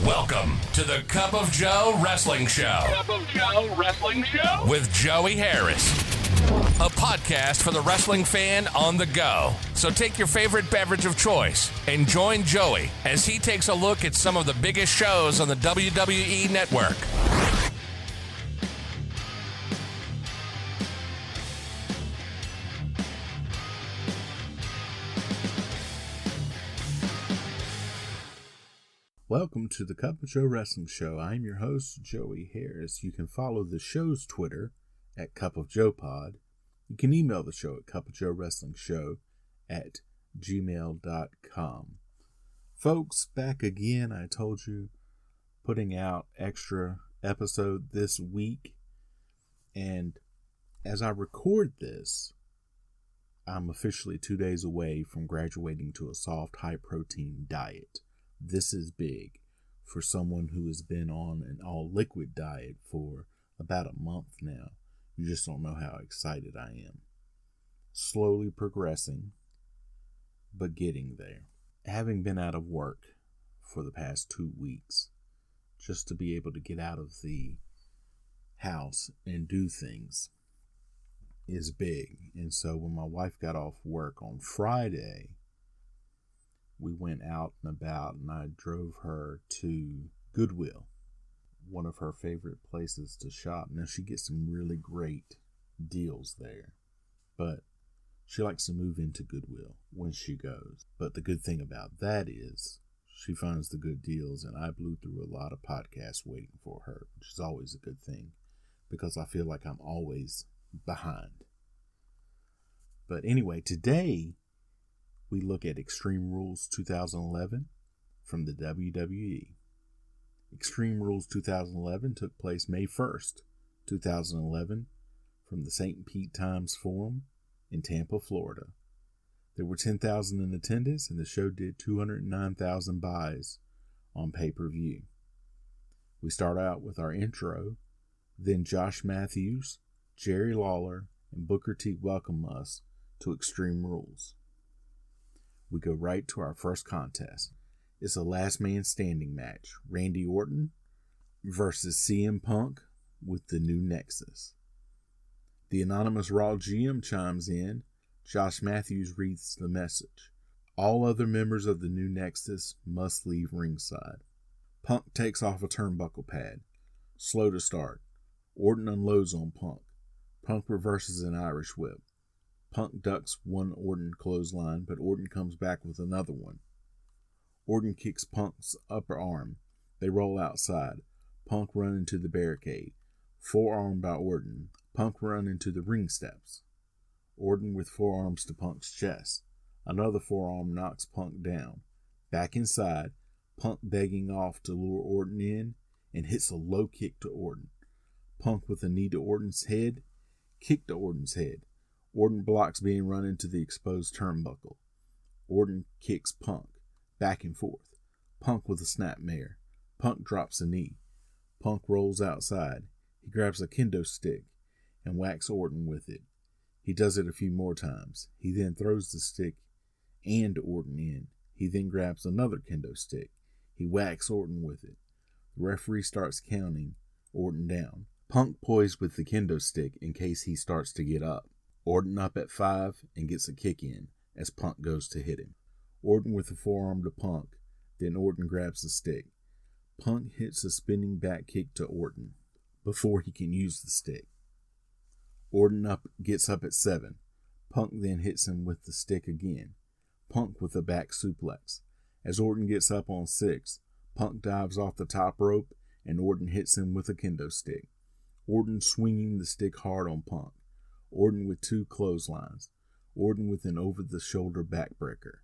Welcome to the Cup of Joe Wrestling Show. Cup of Joe Wrestling Show? With Joey Harris. A podcast for the wrestling fan on the go. So take your favorite beverage of choice and join Joey as he takes a look at some of the biggest shows on the WWE Network. Welcome to the Cup of Joe Wrestling Show. I'm your host, Joey Harris. You can follow the show's Twitter at Cup of Joe Pod. You can email the show at cupofjoewrestlingshow@gmail.com. Folks, back again. I told you, putting out extra episode this week. And as I record this, I'm officially 2 days away from graduating to a soft, high-protein diet. This is big for someone who has been on an all-liquid diet for about a month now. You just don't know how excited I am. Slowly progressing, but getting there. Having been out of work for the past 2 weeks, just to be able to get out of the house and do things is big. And so when my wife got off work on Friday, we went out and about, and I drove her to Goodwill, one of her favorite places to shop. Now, she gets some really great deals there, but she likes to move into Goodwill when she goes. But the good thing about that is she finds the good deals, and I blew through a lot of podcasts waiting for her, which is always a good thing because I feel like I'm always behind. But anyway, today we look at Extreme Rules 2011 from the WWE. Extreme Rules 2011 took place May 1st, 2011, from the St. Pete Times Forum in Tampa, Florida. There were 10,000 in attendance, and the show did 209,000 buys on pay-per-view. We start out with our intro, then Josh Matthews, Jerry Lawler, and Booker T welcome us to Extreme Rules. We go right to our first contest. It's a last man standing match. Randy Orton versus CM Punk with the new Nexus. The anonymous Raw GM chimes in. Josh Matthews reads the message. All other members of the new Nexus must leave ringside. Punk takes off a turnbuckle pad. Slow to start. Orton unloads on Punk. Punk reverses an Irish whip. Punk ducks one Orton clothesline, but Orton comes back with another one. Orton kicks Punk's upper arm. They roll outside. Punk run into the barricade. Forearmed by Orton. Punk run into the ring steps. Orton with forearms to Punk's chest. Another forearm knocks Punk down. Back inside, Punk begging off to lure Orton in and hits a low kick to Orton. Punk with a knee to Orton's head. Kick to Orton's head. Orton blocks being run into the exposed turnbuckle. Orton kicks Punk. Back and forth. Punk with a snapmare. Punk drops a knee. Punk rolls outside. He grabs a kendo stick and whacks Orton with it. He does it a few more times. He then throws the stick and Orton in. He then grabs another kendo stick. He whacks Orton with it. The referee starts counting Orton down. Punk poised with the kendo stick in case he starts to get up. Orton up at 5 and gets a kick in as Punk goes to hit him. Orton with a forearm to Punk, then Orton grabs the stick. Punk hits a spinning back kick to Orton before he can use the stick. Orton gets up at 7. Punk then hits him with the stick again. Punk with a back suplex. As Orton gets up on 6, Punk dives off the top rope and Orton hits him with a kendo stick. Orton swinging the stick hard on Punk. Orton with 2 clotheslines. Orton with an over-the-shoulder backbreaker.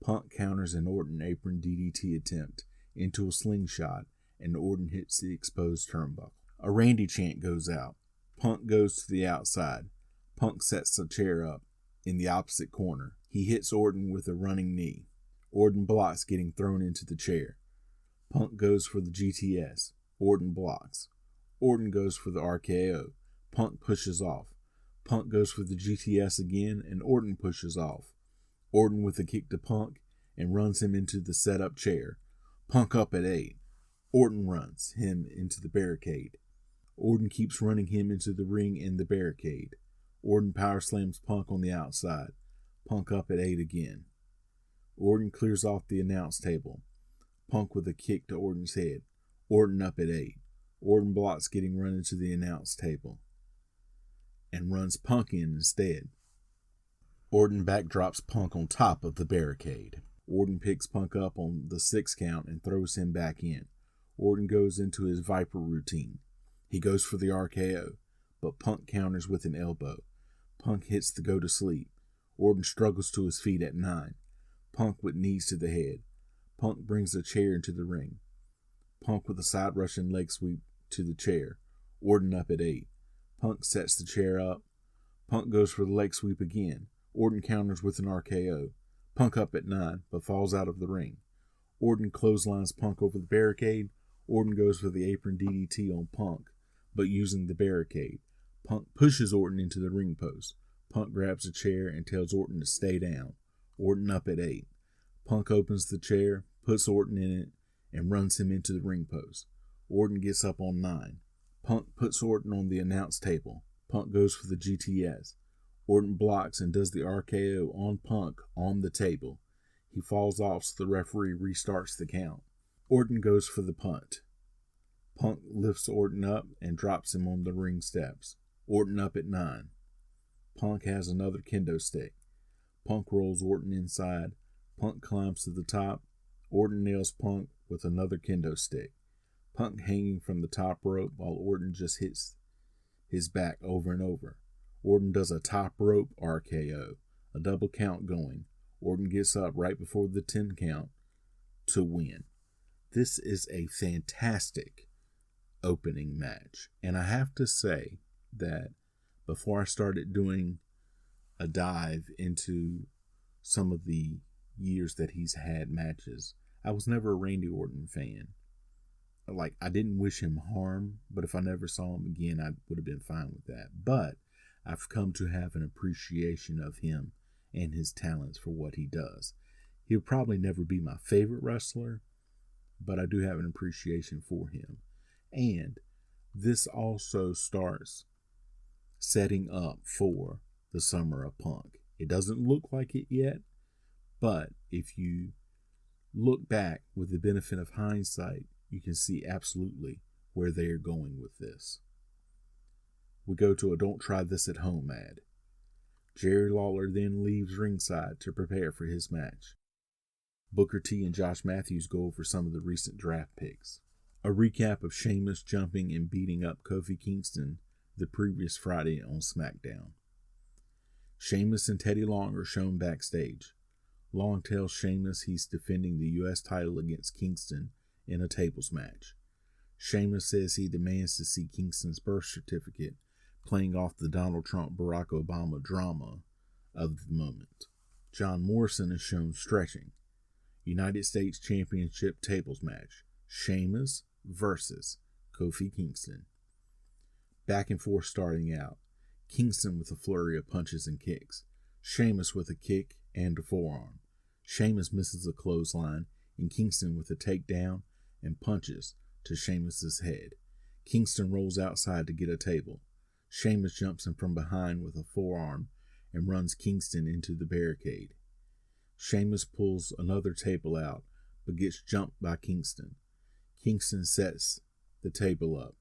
Punk counters an Orton apron DDT attempt into a slingshot, and Orton hits the exposed turnbuckle. A Randy chant goes out. Punk goes to the outside. Punk sets the chair up in the opposite corner. He hits Orton with a running knee. Orton blocks, getting thrown into the chair. Punk goes for the GTS. Orton blocks. Orton goes for the RKO. Punk pushes off. Punk goes for the GTS again, and Orton pushes off. Orton with a kick to Punk and runs him into the set-up chair. Punk up at 8. Orton runs him into the barricade. Orton keeps running him into the ring and the barricade. Orton power slams Punk on the outside. Punk up at 8 again. Orton clears off the announce table. Punk with a kick to Orton's head. Orton up at 8. Orton blocks getting run into the announce table and runs Punk in instead. Orton backdrops Punk on top of the barricade. Orton picks Punk up on the 6 count and throws him back in. Orton goes into his Viper routine. He goes for the RKO, but Punk counters with an elbow. Punk hits the go to sleep. Orton struggles to his feet at 9. Punk with knees to the head. Punk brings a chair into the ring. Punk with a side Russian leg sweep to the chair. Orton up at 8. Punk sets the chair up. Punk goes for the leg sweep again. Orton counters with an RKO. Punk up at 9, but falls out of the ring. Orton clotheslines Punk over the barricade. Orton goes for the apron DDT on Punk, but using the barricade. Punk pushes Orton into the ring post. Punk grabs a chair and tells Orton to stay down. Orton up at 8. Punk opens the chair, puts Orton in it, and runs him into the ring post. Orton gets up on 9. Punk puts Orton on the announce table. Punk goes for the GTS. Orton blocks and does the RKO on Punk on the table. He falls off, so the referee restarts the count. Orton goes for the punt. Punk lifts Orton up and drops him on the ring steps. Orton up at 9. Punk has another kendo stick. Punk rolls Orton inside. Punk climbs to the top. Orton nails Punk with another kendo stick. Punk hanging from the top rope while Orton just hits his back over and over. Orton does a top rope RKO, a double count going. Orton gets up right before the 10 count to win. This is a fantastic opening match. And I have to say that before I started doing a dive into some of the years that he's had matches, I was never a Randy Orton fan. Like, I didn't wish him harm, but if I never saw him again, I would have been fine with that. But I've come to have an appreciation of him and his talents for what he does. He'll probably never be my favorite wrestler, but I do have an appreciation for him. And this also starts setting up for the Summer of Punk. It doesn't look like it yet, but if you look back with the benefit of hindsight, you can see absolutely where they are going with this. We go to a Don't Try This at Home ad. Jerry Lawler then leaves ringside to prepare for his match. Booker T and Josh Matthews go over some of the recent draft picks. A recap of Sheamus jumping and beating up Kofi Kingston the previous Friday on SmackDown. Sheamus and Teddy Long are shown backstage. Long tells Sheamus he's defending the U.S. title against Kingston in a tables match. Sheamus says he demands to see Kingston's birth certificate, playing off the Donald Trump Barack Obama drama of the moment. John Morrison is shown stretching. United States Championship tables match. Sheamus versus Kofi Kingston. Back and forth starting out. Kingston with a flurry of punches and kicks. Sheamus with a kick and a forearm. Sheamus misses a clothesline, and Kingston with a takedown and punches to Sheamus's head. Kingston rolls outside to get a table. Sheamus jumps him from behind with a forearm and runs Kingston into the barricade. Sheamus pulls another table out, but gets jumped by Kingston. Kingston sets the table up.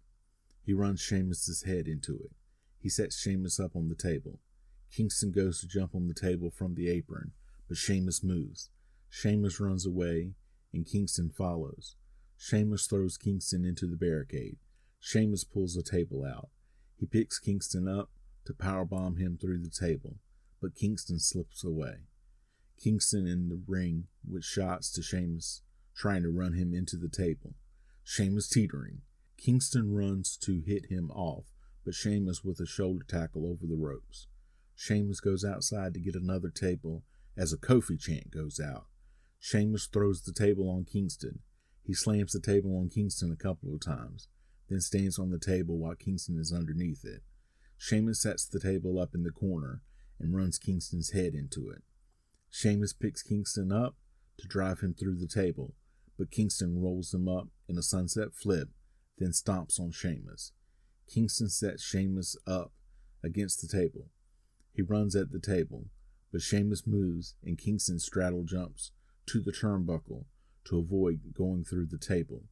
He runs Sheamus's head into it. He sets Sheamus up on the table. Kingston goes to jump on the table from the apron, but Sheamus moves. Sheamus runs away, and Kingston follows. Sheamus throws Kingston into the barricade. Sheamus pulls the table out. He picks Kingston up to powerbomb him through the table, but Kingston slips away. Kingston in the ring with shots to Sheamus, trying to run him into the table. Sheamus teetering. Kingston runs to hit him off, but Sheamus with a shoulder tackle over the ropes. Sheamus goes outside to get another table as a Kofi chant goes out. Sheamus throws the table on Kingston. He slams the table on Kingston a couple of times, then stands on the table while Kingston is underneath it. Sheamus sets the table up in the corner and runs Kingston's head into it. Sheamus picks Kingston up to drive him through the table, but Kingston rolls him up in a sunset flip, then stomps on Sheamus. Kingston sets Sheamus up against the table. He runs at the table, but Sheamus moves and Kingston straddle jumps to the turnbuckle to avoid going through the table.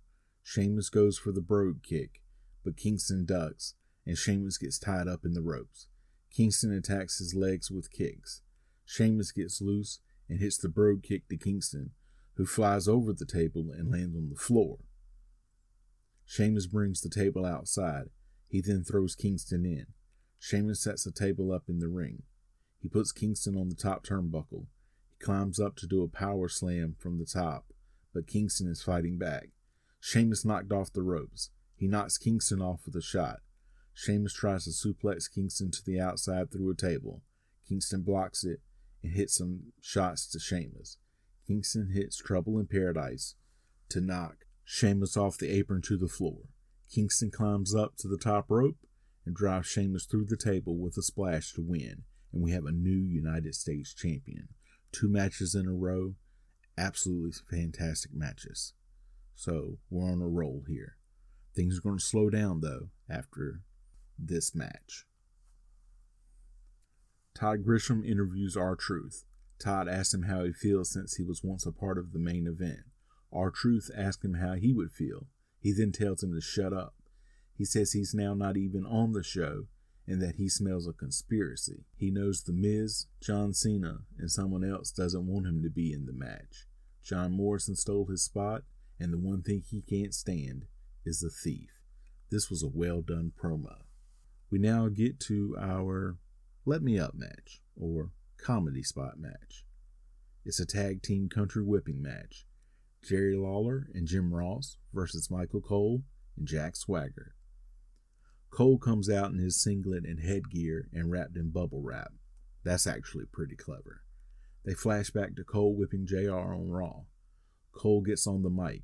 Sheamus goes for the brogue kick, but Kingston ducks and Sheamus gets tied up in the ropes. Kingston attacks his legs with kicks. Sheamus gets loose and hits the brogue kick to Kingston, who flies over the table and lands on the floor. Sheamus brings the table outside. He then throws Kingston in. Sheamus sets the table up in the ring. He puts Kingston on the top turnbuckle. He climbs up to do a power slam from the top, but Kingston is fighting back. Sheamus knocked off the ropes. He knocks Kingston off with a shot. Sheamus tries to suplex Kingston to the outside through a table. Kingston blocks it and hits some shots to Sheamus. Kingston hits Trouble in Paradise to knock Sheamus off the apron to the floor. Kingston climbs up to the top rope and drives Sheamus through the table with a splash to win, and we have a new United States champion. 2 matches in a row, absolutely fantastic matches. So we're on a roll here. Things are going to slow down, though, after this match. Todd Grisham interviews R-Truth. Todd asks him how he feels since he was once a part of the main event. R-Truth asks him how he would feel. He then tells him to shut up. He says he's now not even on the show and that he smells a conspiracy. He knows The Miz, John Cena, and someone else doesn't want him to be in the match. John Morrison stole his spot, and the one thing he can't stand is the thief. This was a well-done promo. We now get to our Let Me Up match, or comedy spot match. It's a tag team country whipping match. Jerry Lawler and Jim Ross versus Michael Cole and Jack Swagger. Cole comes out in his singlet and headgear and wrapped in bubble wrap. That's actually pretty clever. They flash back to Cole whipping JR on Raw. Cole gets on the mic.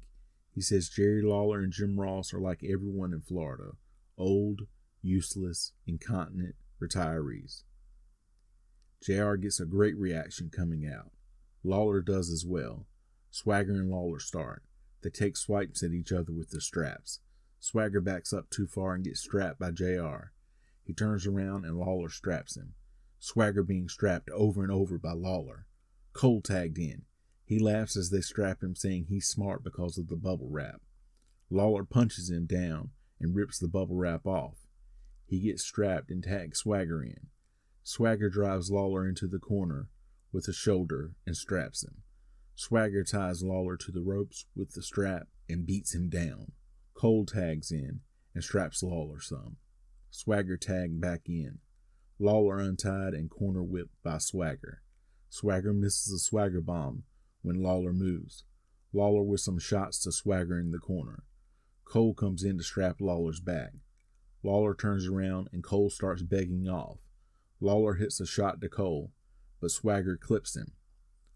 He says Jerry Lawler and Jim Ross are like everyone in Florida. Old, useless, incontinent retirees. JR gets a great reaction coming out. Lawler does as well. Swagger and Lawler start. They take swipes at each other with the straps. Swagger backs up too far and gets strapped by JR. He turns around and Lawler straps him. Swagger being strapped over and over by Lawler. Cole tagged in. He laughs as they strap him, saying he's smart because of the bubble wrap. Lawler punches him down and rips the bubble wrap off. He gets strapped and tags Swagger in. Swagger drives Lawler into the corner with a shoulder and straps him. Swagger ties Lawler to the ropes with the strap and beats him down. Cole tags in and straps Lawler some. Swagger tagged back in. Lawler untied and corner whipped by Swagger. Swagger misses a Swagger bomb when Lawler moves. Lawler with some shots to Swagger in the corner. Cole comes in to strap Lawler's back. Lawler turns around and Cole starts begging off. Lawler hits a shot to Cole, but Swagger clips him.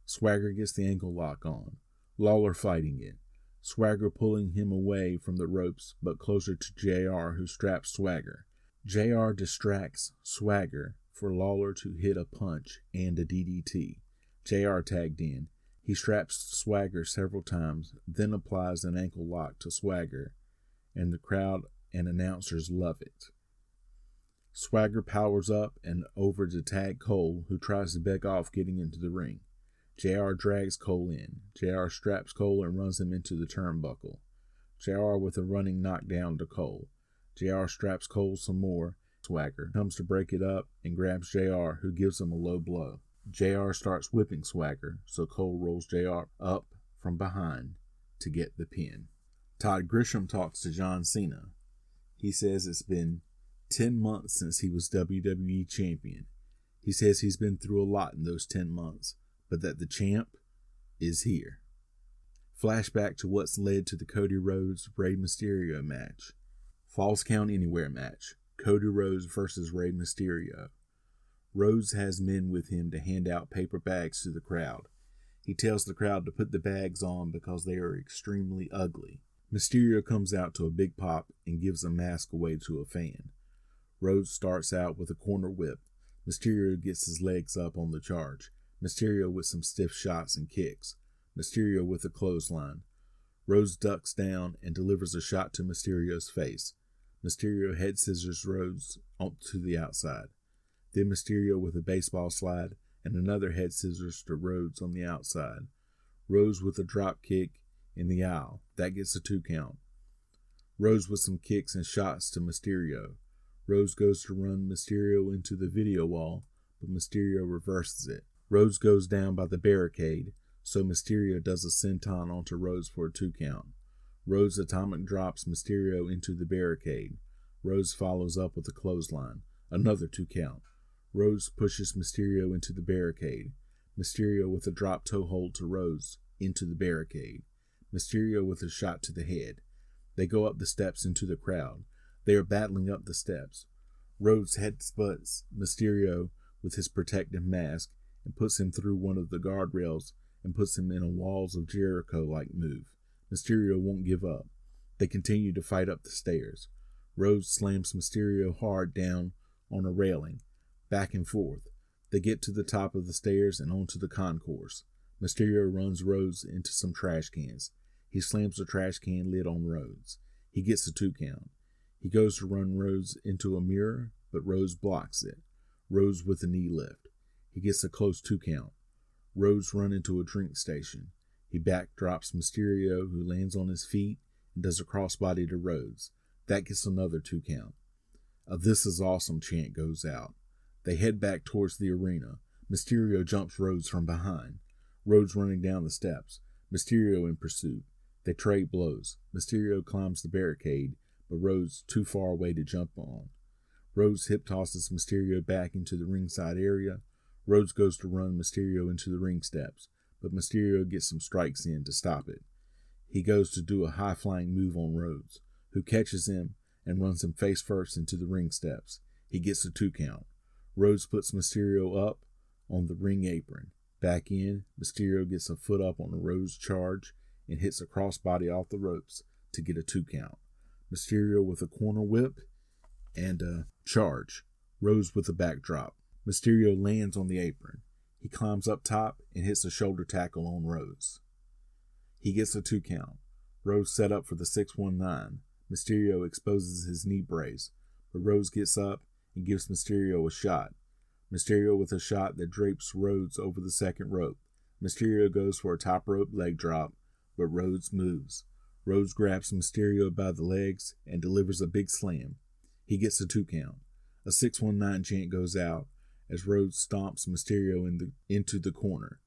Swagger gets the ankle lock on. Lawler fighting it. Swagger pulling him away from the ropes, but closer to JR, who straps Swagger. JR distracts Swagger for Lawler to hit a punch and a DDT. JR tagged in. He straps Swagger several times, then applies an ankle lock to Swagger, and the crowd and announcers love it. Swagger powers up and over to tag Cole, who tries to beg off getting into the ring. JR drags Cole in. JR straps Cole and runs him into the turnbuckle. JR with a running knockdown to Cole. JR straps Cole some more. Swagger comes to break it up and grabs JR, who gives him a low blow. JR starts whipping Swagger, so Cole rolls JR up from behind to get the pin. Todd Grisham talks to John Cena. He says it's been 10 months since he was WWE champion. He says he's been through a lot in those 10 months, but that the champ is here. Flashback to what's led to the Cody Rhodes-Rey Mysterio match. Falls Count Anywhere match. Cody Rhodes versus Rey Mysterio. Rhodes has men with him to hand out paper bags to the crowd. He tells the crowd to put the bags on because they are extremely ugly. Mysterio comes out to a big pop and gives a mask away to a fan. Rhodes starts out with a corner whip. Mysterio gets his legs up on the charge. Mysterio with some stiff shots and kicks. Mysterio with a clothesline. Rose ducks down and delivers a shot to Mysterio's face. Mysterio head scissors Rose onto the outside. Then Mysterio with a baseball slide and another head scissors to Rose on the outside. Rose with a drop kick in the aisle. That gets a 2 count. Rose with some kicks and shots to Mysterio. Rose goes to run Mysterio into the video wall, but Mysterio reverses it. Rose goes down by the barricade, so Mysterio does a senton onto Rose for a 2 count. Rose atomic drops Mysterio into the barricade. Rose follows up with a clothesline. Another 2 count. Rose pushes Mysterio into the barricade. Mysterio with a drop toe hold to Rose into the barricade. Mysterio with a shot to the head. They go up the steps into the crowd. They are battling up the steps. Rose headsbutts Mysterio with his protective mask and puts him through one of the guardrails and puts him in a Walls of Jericho-like move. Mysterio won't give up. They continue to fight up the stairs. Rose slams Mysterio hard down on a railing, back and forth. They get to the top of the stairs and onto the concourse. Mysterio runs Rose into some trash cans. He slams the trash can lid on Rose. He gets a 2 count. He goes to run Rose into a mirror, but Rose blocks it. Rose with a knee lift. He gets a close 2 count. Rose run into a drink station. He backdrops Mysterio, who lands on his feet and does a crossbody to Rose. That gets another 2 count. A "This is awesome" chant goes out. They head back towards the arena. Mysterio jumps Rose from behind. Rose running down the steps. Mysterio in pursuit. They trade blows. Mysterio climbs the barricade, but Rose too far away to jump on. Rose hip tosses Mysterio back into the ringside area. Rose goes to run Mysterio into the ring steps, but Mysterio gets some strikes in to stop it. He goes to do a high-flying move on Rose, who catches him and runs him face first into the ring steps. He gets a 2 count. Rose puts Mysterio up on the ring apron. Back in, Mysterio gets a foot up on a Rose charge and hits a crossbody off the ropes to get a 2 count. Mysterio with a corner whip and a charge. Rose with a backdrop. Mysterio lands on the apron. He climbs up top and hits a shoulder tackle on Rose. He gets a 2 count. Rose set up for the 619. Mysterio exposes his knee brace, but Rose gets up and gives Mysterio a shot. Mysterio with a shot that drapes Rose over the second rope. Mysterio goes for a top rope leg drop, but Rose moves. Rose grabs Mysterio by the legs and delivers a big slam. He gets a 2 count. A 619 chant goes out as Rose stomps Mysterio into the corner.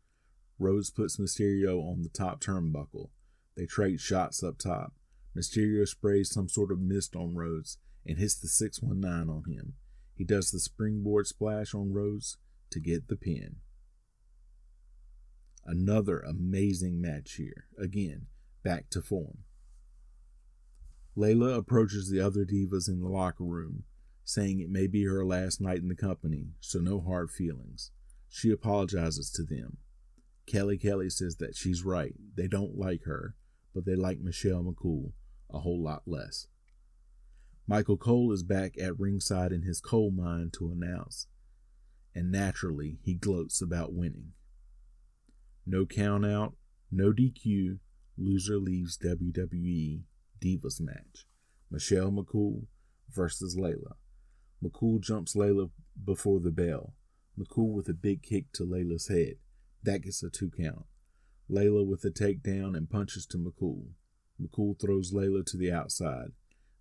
Rose puts Mysterio on the top turnbuckle. They trade shots up top. Mysterio sprays some sort of mist on Rose and hits the 619 on him. He does the springboard splash on Rose to get the pin. Another amazing match here. Again, back to form. Layla approaches the other divas in the locker room, saying it may be her last night in the company, so no hard feelings. She apologizes to them. Kelly says that she's right. They don't like her, but they like Michelle McCool a whole lot less. Michael Cole is back at ringside in his coal mine to announce, and naturally he gloats about winning. No count out, no DQ, loser leaves WWE Divas match. Michelle McCool versus Layla. McCool jumps Layla before the bell. McCool with a big kick to Layla's head. That gets a 2 count. Layla with a takedown and punches to McCool. McCool throws Layla to the outside.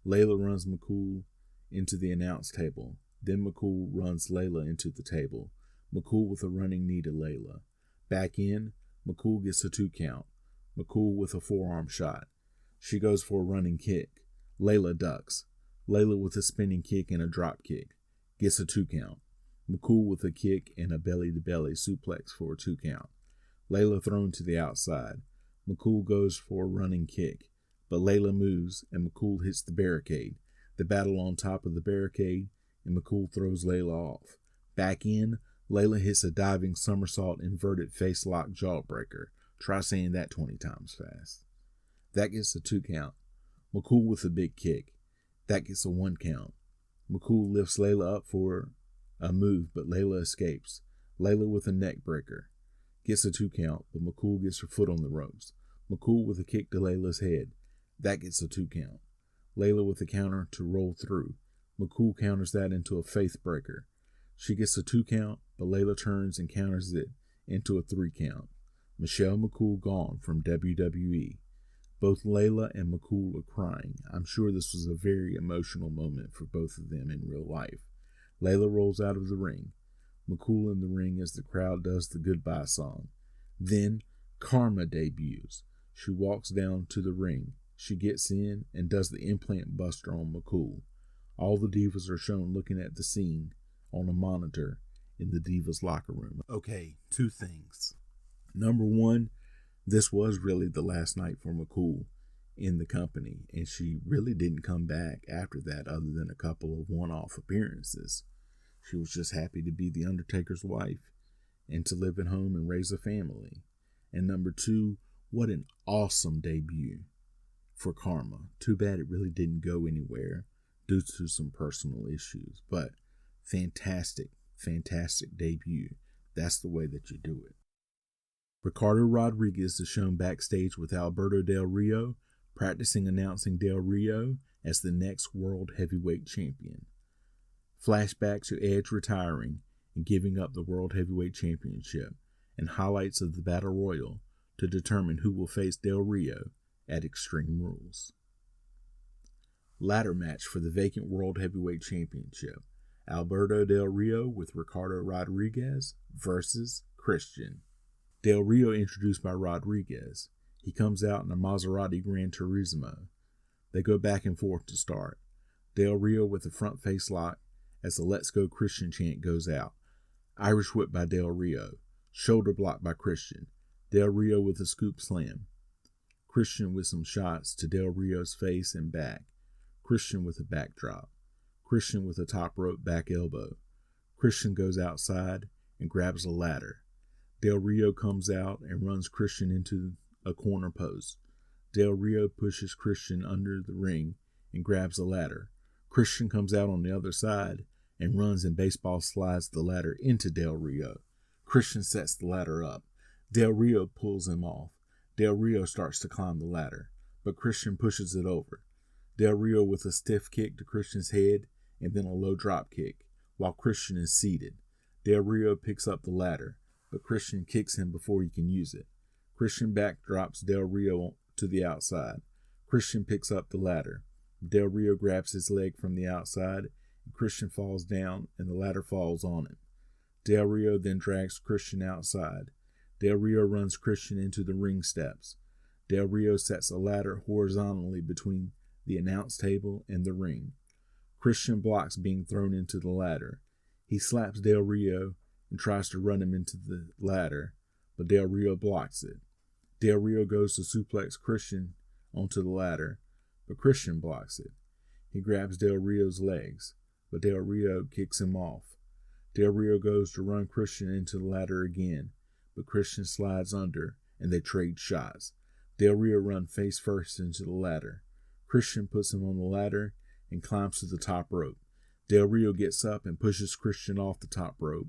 Layla runs McCool into the announce table. Then McCool runs Layla into the table. McCool with a running knee to Layla. Back in, McCool gets a 2 count. McCool with a forearm shot. She goes for a running kick. Layla ducks. Layla with a spinning kick and a drop kick. Gets a 2 count. McCool with a kick and a belly-to-belly suplex for a 2 count. Layla thrown to the outside. McCool goes for a running kick, but Layla moves and McCool hits the barricade. They battle on top of the barricade and McCool throws Layla off. Back in, Layla hits a diving somersault inverted face lock jawbreaker. Try saying that 20 times fast. That gets a 2 count. McCool with a big kick. That gets a 1 count. McCool lifts Layla up for a move, but Layla escapes. Layla with a neck breaker. Gets a 2 count, but McCool gets her foot on the ropes. McCool with a kick to Layla's head. That gets a 2 count. Layla with a counter to roll through. McCool counters that into a faith breaker. She gets a 2 count, but Layla turns and counters it into a 3 count. Michelle McCool gone from WWE. Both Layla and McCool are crying. I'm sure this was a very emotional moment for both of them in real life. Layla rolls out of the ring. McCool in the ring as the crowd does the goodbye song. Then Karma debuts. She walks down to the ring. She gets in and does the implant buster on McCool. All the Divas are shown looking at the scene on a monitor in the Divas locker room. Okay, 2 things. Number 1, this was really the last night for McCool in the company, and she really didn't come back after that other than a couple of one-off appearances. She was just happy to be the Undertaker's wife and to live at home and raise a family. And number 2, what an awesome debut for Karma. Too bad it really didn't go anywhere due to some personal issues, but fantastic debut. That's the way that you do it. Ricardo Rodriguez is shown backstage with Alberto Del Rio, practicing announcing Del Rio as the next World Heavyweight Champion. Flashback to Edge retiring and giving up the World Heavyweight Championship, and highlights of the Battle Royal to determine who will face Del Rio at Extreme Rules. Ladder match for the vacant World Heavyweight Championship. Alberto Del Rio with Ricardo Rodriguez versus Christian. Del Rio introduced by Rodriguez. He comes out in a Maserati Gran Turismo. They go back and forth to start. Del Rio with a front face lock as the Let's Go Christian chant goes out. Irish whip by Del Rio. Shoulder block by Christian. Del Rio with a scoop slam. Christian with some shots to Del Rio's face and back. Christian with a backdrop. Christian with a top rope back elbow. Christian goes outside and grabs a ladder. Del Rio comes out and runs Christian into a corner post. Del Rio pushes Christian under the ring and grabs a ladder. Christian comes out on the other side and runs and baseball slides the ladder into Del Rio. Christian sets the ladder up. Del Rio pulls him off. Del Rio starts to climb the ladder, but Christian pushes it over. Del Rio with a stiff kick to Christian's head and then a low drop kick, while Christian is seated. Del Rio picks up the ladder, but Christian kicks him before he can use it. Christian backdrops Del Rio to the outside. Christian picks up the ladder. Del Rio grabs his leg from the outside, and Christian falls down, and the ladder falls on him. Del Rio then drags Christian outside. Del Rio runs Christian into the ring steps. Del Rio sets a ladder horizontally between the announce table and the ring. Christian blocks being thrown into the ladder. He slaps Del Rio and tries to run him into the ladder, but Del Rio blocks it. Del Rio goes to suplex Christian onto the ladder, but Christian blocks it. He grabs Del Rio's legs, but Del Rio kicks him off. Del Rio goes to run Christian into the ladder again, but Christian slides under and they trade shots. Del Rio runs face first into the ladder. Christian puts him on the ladder and climbs to the top rope. Del Rio gets up and pushes Christian off the top rope,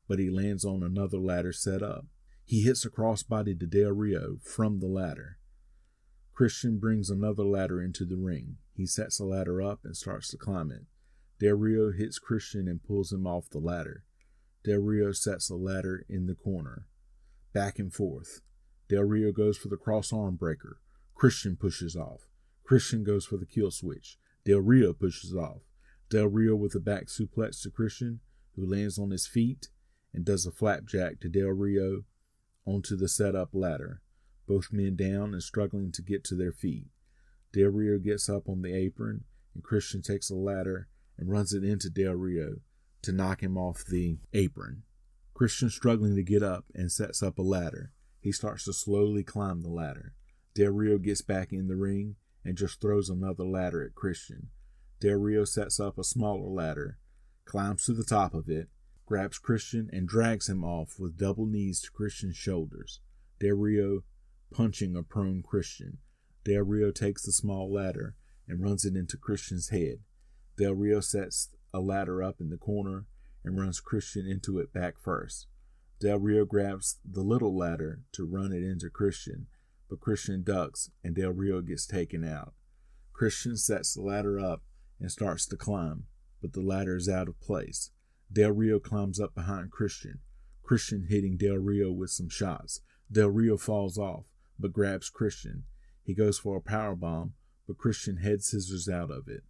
but he lands on another ladder set up. He hits a crossbody to Del Rio from the ladder. Christian brings another ladder into the ring. He sets the ladder up and starts to climb it. Del Rio hits Christian and pulls him off the ladder. Del Rio sets the ladder in the corner. Back and forth. Del Rio goes for the cross arm breaker. Christian pushes off. Christian goes for the kill switch. Del Rio pushes off. Del Rio with a back suplex to Christian, who lands on his feet and does a flapjack to Del Rio onto the setup ladder. Both men down and struggling to get to their feet. Del Rio gets up on the apron, and Christian takes a ladder and runs it into Del Rio to knock him off the apron. Christian struggling to get up and sets up a ladder. He starts to slowly climb the ladder. Del Rio gets back in the ring and just throws another ladder at Christian. Del Rio sets up a smaller ladder, climbs to the top of it, grabs Christian and drags him off with double knees to Christian's shoulders. Del Rio punching a prone Christian. Del Rio takes the small ladder and runs it into Christian's head. Del Rio sets a ladder up in the corner and runs Christian into it back first. Del Rio grabs the little ladder to run it into Christian, but Christian ducks and Del Rio gets taken out. Christian sets the ladder up and starts to climb, but the ladder is out of place. Del Rio climbs up behind Christian hitting Del Rio with some shots. Del Rio falls off, but grabs Christian. He goes for a powerbomb, but Christian head scissors out of it.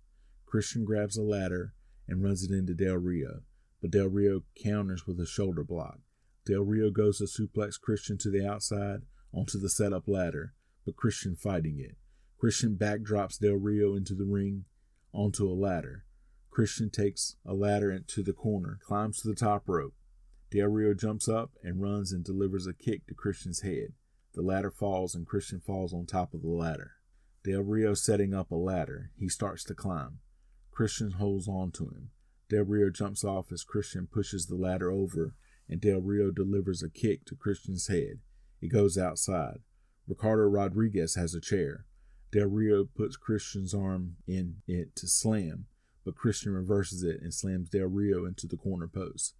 Christian grabs a ladder and runs it into Del Rio, but Del Rio counters with a shoulder block. Del Rio goes to suplex Christian to the outside onto the setup ladder, but Christian fighting it. Christian backdrops Del Rio into the ring onto a ladder. Christian takes a ladder into the corner, climbs to the top rope. Del Rio jumps up and runs and delivers a kick to Christian's head. The ladder falls and Christian falls on top of the ladder. Del Rio setting up a ladder. He starts to climb. Christian holds on to him. Del Rio jumps off as Christian pushes the ladder over, and Del Rio delivers a kick to Christian's head. It goes outside. Ricardo Rodriguez has a chair. Del Rio puts Christian's arm in it to slam, but Christian reverses it and slams Del Rio into the corner post.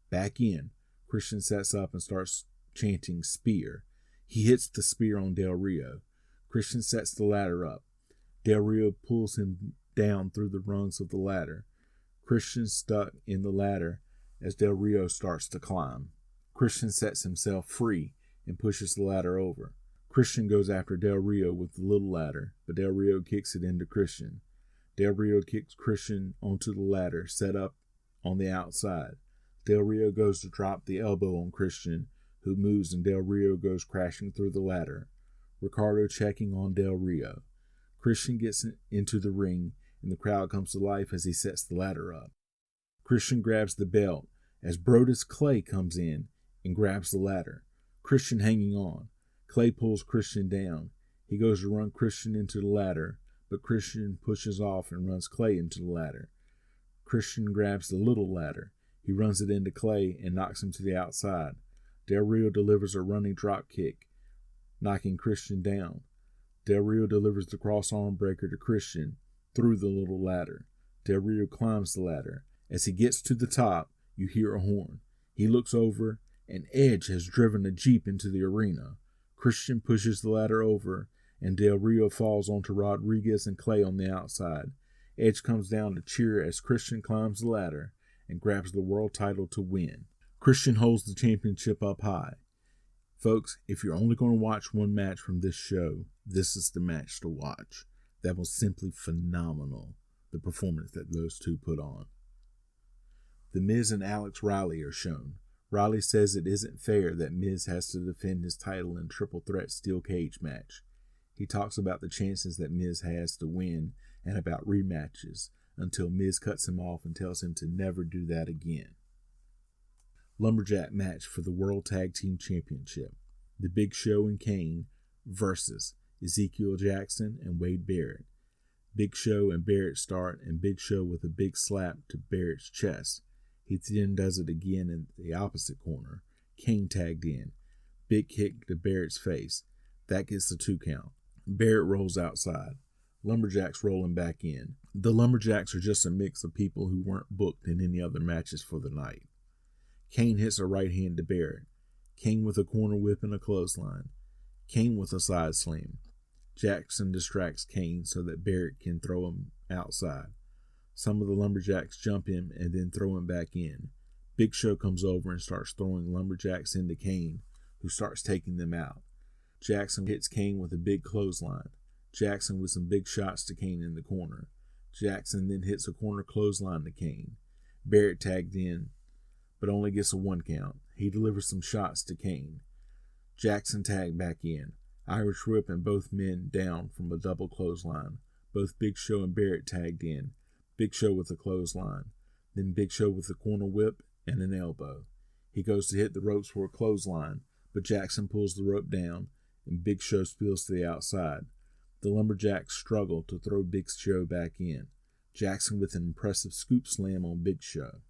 Back in, Christian sets up and starts chanting spear. He hits the spear on Del Rio. Christian sets the ladder up. Del Rio pulls him down through the rungs of the ladder. Christian stuck in the ladder as Del Rio starts to climb. Christian sets himself free and pushes the ladder over. Christian goes after Del Rio with the little ladder, but Del Rio kicks it into Christian. Del Rio kicks Christian onto the ladder set up on the outside. Del Rio goes to drop the elbow on Christian, who moves, and Del Rio goes crashing through the ladder. Ricardo checking on Del Rio. Christian gets into the ring, and the crowd comes to life as he sets the ladder up. Christian grabs the belt as Brodus Clay comes in and grabs the ladder. Christian hanging on. Clay pulls Christian down. He goes to run Christian into the ladder, but Christian pushes off and runs Clay into the ladder. Christian grabs the little ladder. He runs it into Clay and knocks him to the outside. Del Rio delivers a running drop kick, knocking Christian down. Del Rio delivers the cross arm breaker to Christian through the little ladder. Del Rio climbs the ladder. As he gets to the top, you hear a horn. He looks over, and Edge has driven a Jeep into the arena. Christian pushes the ladder over, and Del Rio falls onto Rodriguez and Clay on the outside. Edge comes down to cheer as Christian climbs the ladder and grabs the world title to win. Christian holds the championship up high. Folks, if you're only going to watch one match from this show, this is the match to watch. That was simply phenomenal, the performance that those two put on. The Miz and Alex Riley are shown. Riley says it isn't fair that Miz has to defend his title in a triple threat steel cage match. He talks about the chances that Miz has to win and about rematches until Miz cuts him off and tells him to never do that again. Lumberjack match for the World Tag Team Championship. The Big Show and Kane versus Ezekiel Jackson and Wade Barrett. Big Show and Barrett start, and Big Show with a big slap to Barrett's chest. He then does it again in the opposite corner. Kane tagged in. Big kick to Barrett's face. That gets the 2 count. Barrett rolls outside. Lumberjacks rolling back in. The Lumberjacks are just a mix of people who weren't booked in any other matches for the night. Kane hits a right hand to Barrett. Kane with a corner whip and a clothesline. Kane with a side slam. Jackson distracts Kane so that Barrett can throw him outside. Some of the Lumberjacks jump him and then throw him back in. Big Show comes over and starts throwing Lumberjacks into Kane, who starts taking them out. Jackson hits Kane with a big clothesline. Jackson with some big shots to Kane in the corner. Jackson then hits a corner clothesline to Kane. Barrett tagged in, but only gets a 1 count. He delivers some shots to Kane. Jackson tagged back in. Irish whip and both men down from a double clothesline. Both Big Show and Barrett tagged in. Big Show with a clothesline. Then Big Show with a corner whip and an elbow. He goes to hit the ropes for a clothesline, but Jackson pulls the rope down and Big Show spills to the outside. The Lumberjacks struggle to throw Big Show back in. Jackson with an impressive scoop slam on Big Show.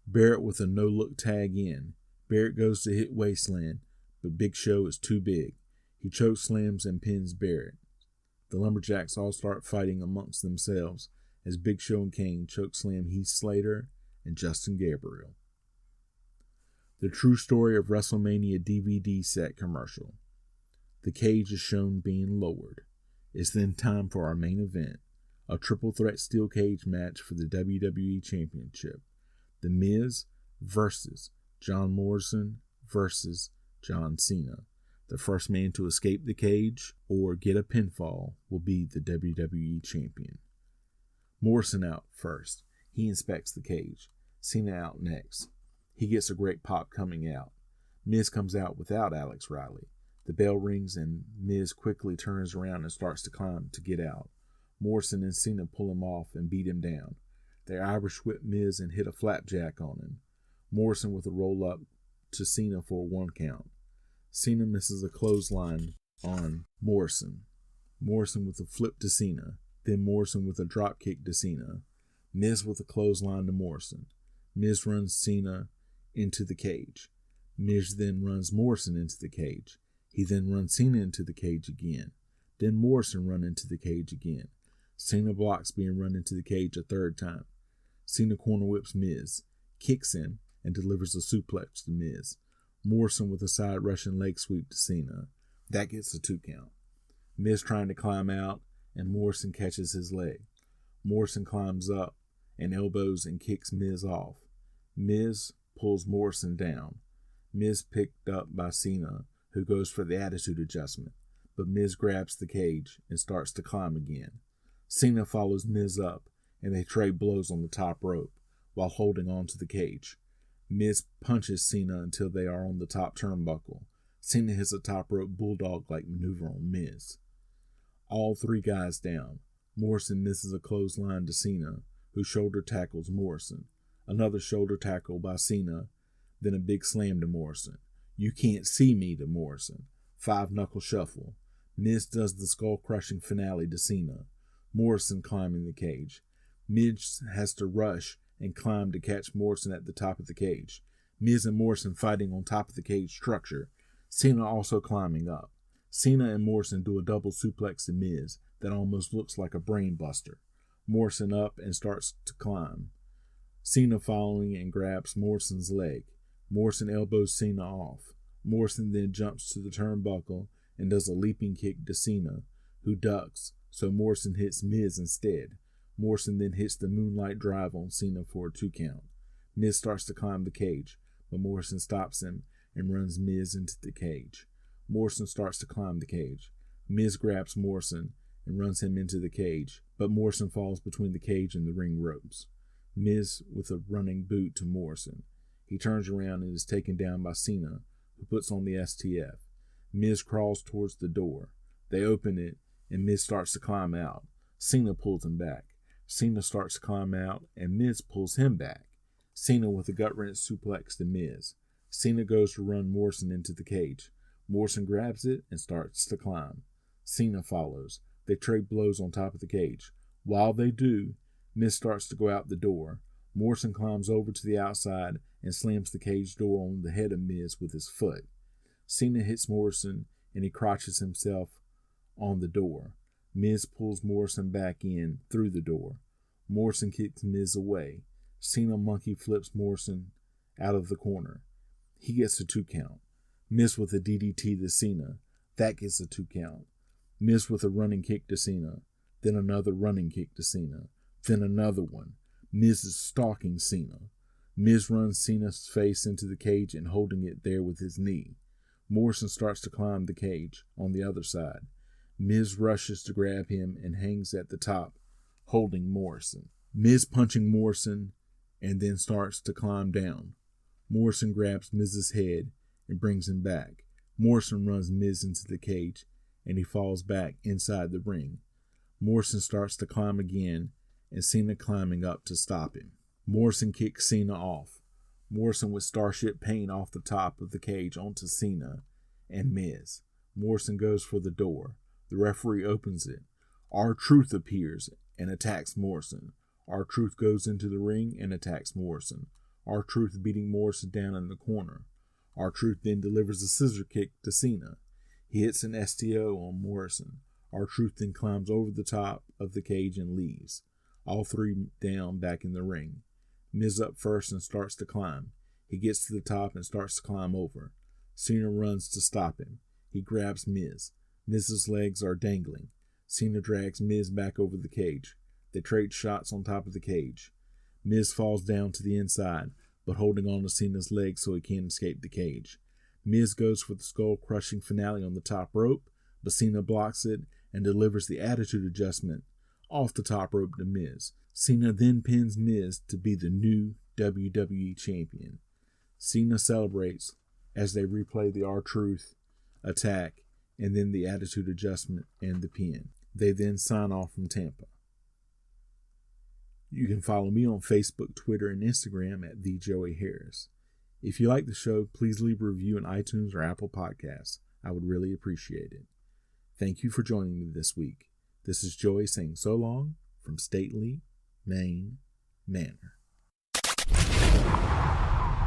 Barrett with a no-look tag in. Barrett goes to hit Wasteland, but Big Show is too big. He choke slams and pins Barrett. The Lumberjacks all start fighting amongst themselves as Big Show and Kane choke slam Heath Slater and Justin Gabriel. The True Story of WrestleMania DVD set commercial. The cage is shown being lowered. It's then time for our main event, a triple threat steel cage match for the WWE Championship. The Miz versus John Morrison versus John Cena. The first man to escape the cage or get a pinfall will be the WWE Champion. Morrison out first. He inspects the cage. Cena out next. He gets a great pop coming out. Miz comes out without Alex Riley. The bell rings and Miz quickly turns around and starts to climb to get out. Morrison and Cena pull him off and beat him down. They Irish whip Miz and hit a flapjack on him. Morrison with a roll up to Cena for a 1 count. Cena misses a clothesline on Morrison. Morrison with a flip to Cena. Then Morrison with a drop kick to Cena. Miz with a clothesline to Morrison. Miz runs Cena into the cage. Miz then runs Morrison into the cage. He then runs Cena into the cage again. Then Morrison run into the cage again. Cena blocks being run into the cage a 3rd time. Cena corner whips Miz, kicks him, and delivers a suplex to Miz. Morrison with a side Russian leg sweep to Cena. That gets a 2 count. Miz trying to climb out, and Morrison catches his leg. Morrison climbs up and elbows and kicks Miz off. Miz pulls Morrison down. Miz picked up by Cena, who goes for the attitude adjustment, but Miz grabs the cage and starts to climb again. Cena follows Miz up, and they trade blows on the top rope while holding on to the cage. Miz punches Cena until they are on the top turnbuckle. Cena hits a top rope bulldog-like maneuver on Miz. All 3 guys down. Morrison misses a clothesline to Cena, who shoulder tackles Morrison. Another shoulder tackle by Cena, then a big slam to Morrison. You can't see me to Morrison. 5-knuckle shuffle. Miz does the skull-crushing finale to Cena. Morrison climbing the cage. Miz has to rush and climb to catch Morrison at the top of the cage. Miz and Morrison fighting on top of the cage structure. Cena also climbing up. Cena and Morrison do a double suplex to Miz that almost looks like a brain buster. Morrison up and starts to climb. Cena following and grabs Morrison's leg. Morrison elbows Cena off. Morrison then jumps to the turnbuckle and does a leaping kick to Cena, who ducks, so Morrison hits Miz instead. Morrison then hits the moonlight drive on Cena for a 2 count. Miz starts to climb the cage, but Morrison stops him and runs Miz into the cage. Morrison starts to climb the cage. Miz grabs Morrison and runs him into the cage, but Morrison falls between the cage and the ring ropes. Miz with a running boot to Morrison. He turns around and is taken down by Cena, who puts on the STF. Miz crawls towards the door. They open it, and Miz starts to climb out. Cena pulls him back. Cena starts to climb out, and Miz pulls him back. Cena with a gut-wrench suplex to Miz. Cena goes to run Morrison into the cage. Morrison grabs it and starts to climb. Cena follows. They trade blows on top of the cage. While they do, Miz starts to go out the door. Morrison climbs over to the outside and slams the cage door on the head of Miz with his foot. Cena hits Morrison and he crotches himself on the door. Miz pulls Morrison back in through the door. Morrison kicks Miz away. Cena monkey flips Morrison out of the corner. He gets a 2 count. Miz with a DDT to Cena. That gets a 2 count. Miz with a running kick to Cena. Then another running kick to Cena. Then another one. Miz is stalking Cena. Miz runs Cena's face into the cage and holding it there with his knee. Morrison starts to climb the cage on the other side. Miz rushes to grab him and hangs at the top, holding Morrison. Miz punching Morrison and then starts to climb down. Morrison grabs Miz's head and brings him back. Morrison runs Miz into the cage and he falls back inside the ring. Morrison starts to climb again and Cena climbing up to stop him. Morrison kicks Cena off. Morrison with Starship paint off the top of the cage onto Cena and Miz. Morrison goes for the door. The referee opens it. R-Truth appears and attacks Morrison. R-Truth goes into the ring and attacks Morrison. R-Truth beating Morrison down in the corner. R-Truth then delivers a scissor kick to Cena. He hits an STO on Morrison. R-Truth then climbs over the top of the cage and leaves. All 3 down back in the ring. Miz up first and starts to climb. He gets to the top and starts to climb over. Cena runs to stop him. He grabs Miz. Miz's legs are dangling. Cena drags Miz back over the cage. They trade shots on top of the cage. Miz falls down to the inside, but holding on to Cena's legs so he can't escape the cage. Miz goes for the skull-crushing finale on the top rope, but Cena blocks it and delivers the attitude adjustment off the top rope to Miz. Cena then pins Miz to be the new WWE Champion. Cena celebrates as they replay the R-Truth attack and then the attitude adjustment and the pin. They then sign off from Tampa. You can follow me on Facebook, Twitter, and Instagram at TheJoeyHarris. If you like the show, please leave a review on iTunes or Apple Podcasts. I would really appreciate it. Thank you for joining me this week. This is Joey saying so long from Stately, Maine Manor.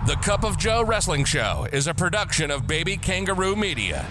The Cup of Joe Wrestling Show is a production of Baby Kangaroo Media.